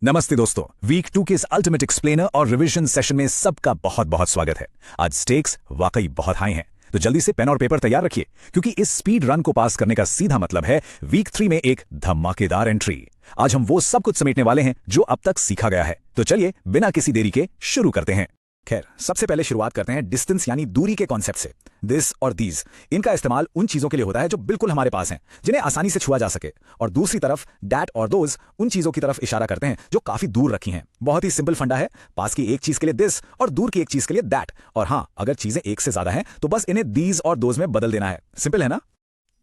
नमस्ते दोस्तों, वीक 2 के इस अल्टीमेट एक्सप्लेनर और रिवीजन सेशन में सबका बहुत बहुत स्वागत है। आज स्टेक्स वाकई बहुत हाई हैं, तो जल्दी से पेन और पेपर तैयार रखिए क्योंकि इस स्पीड रन को पास करने का सीधा मतलब है वीक 3 में एक धमाकेदार एंट्री। आज हम वो सब कुछ समेटने वाले हैं जो अब तक सीखा गया है, तो चलिए बिना किसी देरी के शुरू करते हैं। खैर, सबसे पहले शुरुआत करते हैं डिस्टेंस यानी दूरी के कॉन्सेप्ट से। दिस और दीज, इनका इस्तेमाल उन चीजों के लिए होता है जो बिल्कुल हमारे पास हैं, जिन्हें आसानी से छुआ जा सके, और दूसरी तरफ दैट और दोज उन चीजों की तरफ इशारा करते हैं जो काफी दूर रखी हैं। बहुत ही सिंपल फंडा है, पास की एक चीज के लिए दिस और दूर की एक चीज के लिए दैट, और हाँ, अगर चीजें एक से ज्यादा हैं तो बस इन्हें दीज और दोज में बदल देना है। सिंपल है ना?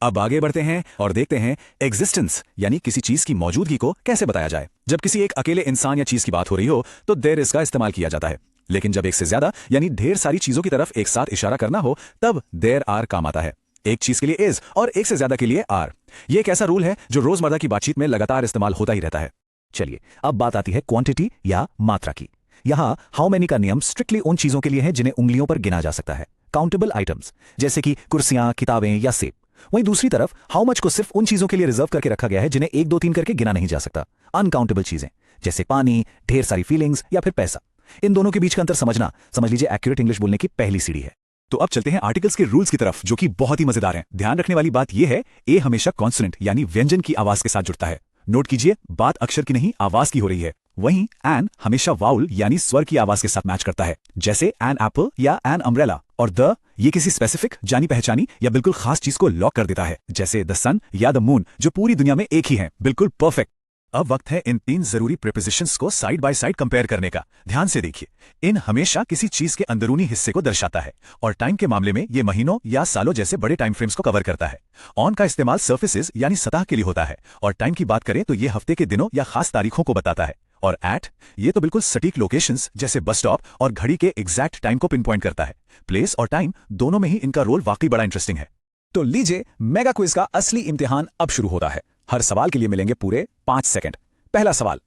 अब आगे बढ़ते हैं और देखते हैं एग्जिस्टेंस यानी किसी चीज की मौजूदगी को कैसे बताया जाए। जब किसी एक अकेले इंसान या चीज की बात हो रही हो तो देयर इज का इस्तेमाल किया जाता है, लेकिन जब एक से ज्यादा यानी ढेर सारी चीजों की तरफ एक साथ इशारा करना हो तब देयर आर काम आता है। एक चीज के लिए इज और एक से ज्यादा के लिए आर। ये एक ऐसा रूल है जो रोजमर्रा की बातचीत में लगातार इस्तेमाल होता ही रहता है। चलिए अब बात आती है क्वांटिटी या मात्रा की। यहां हाउ मेनी का नियम स्ट्रिक्टली उन चीजों के लिए है जिन्हें उंगलियों पर गिना जा सकता है, काउंटेबल आइटम्स जैसे कि कुर्सियां, किताबें या सेब। वहीं दूसरी तरफ हाउ मच को सिर्फ उन चीजों के लिए रिजर्व करके रखा गया है जिन्हें 1 2 3 करके गिना नहीं जा सकता, अनकाउंटेबल चीजें जैसे पानी, ढेर सारी फीलिंग्स या फिर पैसा। इन दोनों के बीच का अंतर समझ लीजिए एक्यूरेट इंग्लिश बोलने की पहली सीढ़ी है। तो अब चलते हैं आर्टिकल्स के रूल्स की तरफ, जो कि बहुत ही मजेदार हैं। ध्यान रखने वाली बात यह है, ए हमेशा कॉन्सोनेंट यानी व्यंजन की आवाज के साथ जुड़ता है। नोट कीजिए, बात अक्षर की नहीं आवाज की हो रही है। वहीं एन हमेशा वाउल यानी स्वर की आवाज के साथ मैच करता है, जैसे एन एप्पल या एन अम्ब्रेला। और द ये किसी स्पेसिफिक, जानी पहचानी या बिल्कुल खास चीज को लॉक कर देता है, जैसे द सन या द मून, जो पूरी दुनिया में एक ही है, बिल्कुल परफेक्ट। अब वक्त है इन 3 जरूरी प्रीपोजिशंस को साइड बाय साइड कंपेयर करने का। ध्यान से देखिए, इन हमेशा किसी चीज के अंदरूनी हिस्से को दर्शाता है, और टाइम के मामले में ये महीनों या सालों जैसे बड़े टाइम फ्रेम्स को कवर करता है। ऑन का इस्तेमाल सर्फेसेस यानी सतह के लिए होता है, और टाइम की बात करें तो ये हफ्ते के दिनों या खास तारीखों को बताता है। और एट ये तो बिल्कुल सटीक लोकेशंस जैसे बस स्टॉप और घड़ी के एग्जैक्ट टाइम को पिन पॉइंट करता है। प्लेस और टाइम दोनों में ही इनका रोल वाकई बड़ा इंटरेस्टिंग है। तो लीजिए, मेगा क्विज का असली इम्तिहान अब शुरू होता है। हर सवाल के लिए मिलेंगे पूरे 5 सेकंड। पहला सवाल,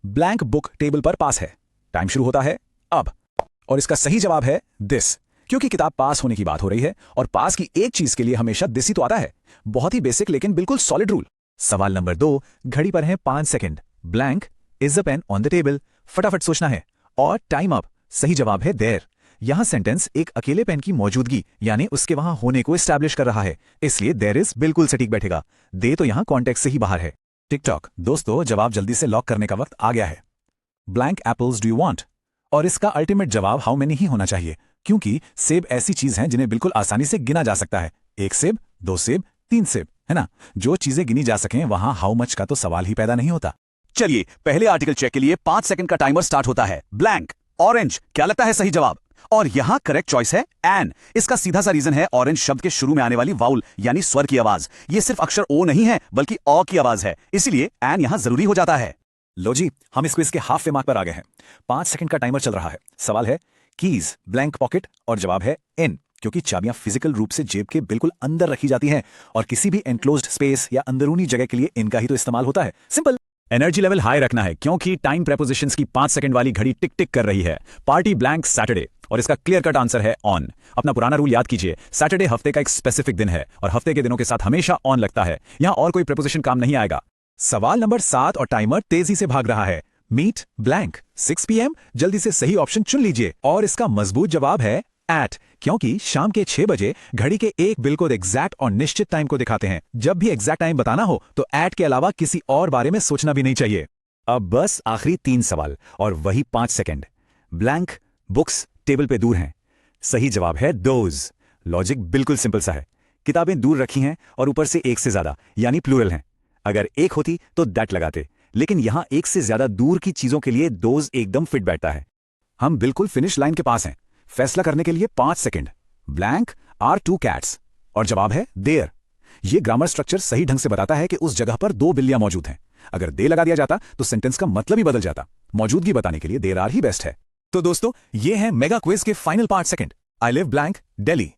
ब्लैंक बुक टेबल पर पास है। टाइम शुरू होता है अब, और इसका सही जवाब है दिस, क्योंकि किताब पास होने की बात हो रही है और पास की एक चीज के लिए हमेशा दिस ही तो आता है। बहुत ही बेसिक लेकिन बिल्कुल सॉलिड रूल। सवाल नंबर 2, घड़ी पर है 5 second. Blank is the pain on the table. फटाफट सोचना है, और टाइम अप। सही जवाब है देयर। यहां सेंटेंस एक अकेले पेन की मौजूदगी यानी उसके वहां होने को एस्टैब्लिश कर रहा है, इसलिए देयर इज बिल्कुल सटीक बैठेगा। दे तो यहां कॉन्टेक्स्ट से ही बाहर है। टिकटॉक दोस्तों, जवाब जल्दी से लॉक करने का वक्त आ गया है। Blank apples do you want? और इसका अल्टीमेट जवाब हाउ मेनी ही होना चाहिए, क्योंकि सेब ऐसी चीज हैं जिन्हें बिल्कुल आसानी से गिना जा सकता है। 1 सेब, 2 सेब, 3 सेब, है ना? जो चीजें गिनी जा सकें वहां हाउ मच का तो सवाल ही पैदा नहीं होता। चलिए पहले आर्टिकल चेक के लिए 5 सेकंड का टाइमर स्टार्ट होता है। ब्लैंक ऑरेंज, क्या लगता है सही जवाब? और यहां करेक्ट चॉइस है एन। इसका सीधा सा रीजन है ऑरेंज शब्द के शुरू में आने वाली वाउल यानी स्वर की आवाज। ये सिर्फ अक्षर ओ नहीं है बल्कि ऑ की आवाज है, इसीलिए एन यहां जरूरी हो जाता है। लो जी, हम इस क्विज के हाफ वे मार्क पर आ गए हैं। 5 सेकंड का टाइमर चल रहा है। सवाल है कीज, ब्लैंक पॉकेट, और जवाब है इन, क्योंकि चाबियां फिजिकल रूप से जेब के बिल्कुल अंदर रखी जाती हैं और किसी भी एनक्लोज्ड स्पेस या अंदरूनी जगह के लिए इनका ही तो इस्तेमाल होता है। सिंपल। एनर्जी लेवल हाई रखना है क्योंकि टाइम प्रेपोजिशंस की 5 सेकंड वाली घड़ी टिक टिक कर रही है। पार्टी ब्लैंक सैटरडे, और इसका क्लियर कट आंसर है ऑन। अपना पुराना रूल याद कीजिए, सैटरडे हफ्ते का एक स्पेसिफिक दिन है और हफ्ते के दिनों के साथ हमेशा ऑन लगता है। यहां और कोई प्रेपोजिशन काम नहीं आएगा। सवाल नंबर 7 और टाइमर तेजी से भाग रहा है। मीट ब्लैंक 6 PM, जल्दी से सही ऑप्शन चुन लीजिए, और इसका मजबूत जवाब है एट, क्योंकि शाम के 6 बजे घड़ी के एक बिल्कुल एग्जैक्ट और निश्चित टाइम को दिखाते हैं। जब भी एग्जैक्ट टाइम बताना हो तो एट के अलावा किसी और बारे में सोचना भी नहीं चाहिए। अब बस आखिरी 3 सवाल और वही 5 सेकंड। ब्लैंक बुक्स टेबल पे दूर हैं। सही जवाब है दोज। लॉजिक बिल्कुल सिंपल सा है। किताबें दूर रखी हैं और ऊपर से एक से ज्यादा यानी प्लूरल हैं। अगर एक होती तो दैट लगाते, लेकिन यहां एक से ज्यादा दूर की चीजों के लिए दोज एकदम फिट बैठता है। हम बिल्कुल फिनिश लाइन के पास हैं। फैसला करने के लिए 5 सेकंड। ब्लैंक आर 2 कैट्स, और जवाब है देयर। यह ग्रामर स्ट्रक्चर सही ढंग से बताता है कि उस जगह पर 2 बिल्लियां मौजूद हैं। अगर दे लगा दिया जाता तो सेंटेंस का मतलब ही बदल जाता। मौजूदगी बताने के लिए देर आर ही बेस्ट है। तो दोस्तों, ये है मेगा क्विज के final 5 second. I live blank Delhi,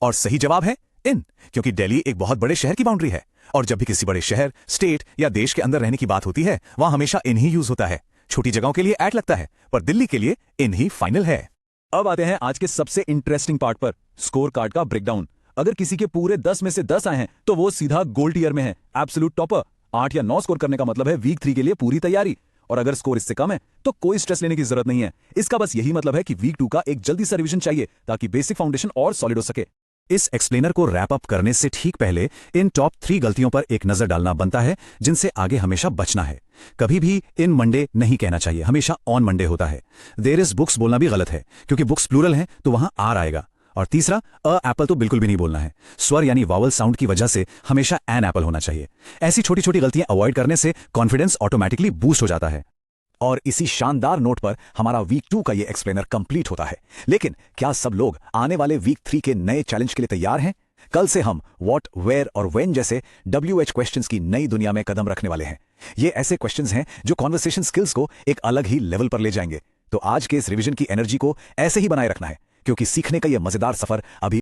और सही जवाब है इन, क्योंकि दिल्ली एक बहुत बड़े शहर की बाउंड्री है, और जब भी किसी बड़े शहर, स्टेट या देश के अंदर रहने की बात होती है वहां हमेशा इन ही यूज होता है। छोटी जगहों के लिए एट लगता है, पर दिल्ली के लिए इन ही फाइनल है। अब आते हैं आज के सबसे इंटरेस्टिंग पार्ट पर, स्कोर कार्ड का ब्रेकडाउन। अगर किसी के पूरे 10 में से 10 आए हैं तो वो सीधा गोल्ड ईयर में है, एब्सोल्यूट टॉपर। 8 या 9 स्कोर करने का मतलब है वीक 3 के लिए पूरी तैयारी। और अगर स्कोर इससे कम है तो कोई स्ट्रेस लेने की जरूरत नहीं है। इसका बस यही मतलब है कि वीक 2 का एक जल्दी सा रिवीजन चाहिए ताकि बेसिक फाउंडेशन और सॉलिड हो सके। इस एक्सप्लेनर को रैप अप करने से ठीक पहले इन टॉप 3 गलतियों पर एक नजर डालना बनता है जिनसे आगे हमेशा बचना है। कभी भी इन मंडे नहीं कहना चाहिए, हमेशा ऑन मंडे होता है। देयर इज बुक्स बोलना भी गलत है क्योंकि बुक्स प्लूरल है तो वहां आर आएगा। और तीसरा, अ एप्पल तो बिल्कुल भी नहीं बोलना है। स्वर यानी वावल साउंड की वजह से हमेशा एन एप्पल होना चाहिए। ऐसी छोटी छोटी गलतियां अवॉइड करने से कॉन्फिडेंस ऑटोमेटिकली बूस्ट हो जाता है। और इसी शानदार नोट पर हमारा वीक 2 का ये एक्सप्लेनर कंप्लीट होता है। लेकिन क्या सब लोग आने वाले वीक 3 के नए चैलेंज के लिए तैयार हैं? कल से हम व्हाट, वेयर और व्हेन जैसे WH क्वेश्चंस की नई दुनिया में कदम रखने वाले हैं। ये ऐसे क्वेश्चंस हैं जो कॉन्वर्सेशन स्किल्स को एक अलग ही लेवल पर ले जाएंगे। तो आज के इस रिवीजन की एनर्जी को ऐसे ही बनाए रखना है क्योंकि सीखने का ये मजेदार सफर अभी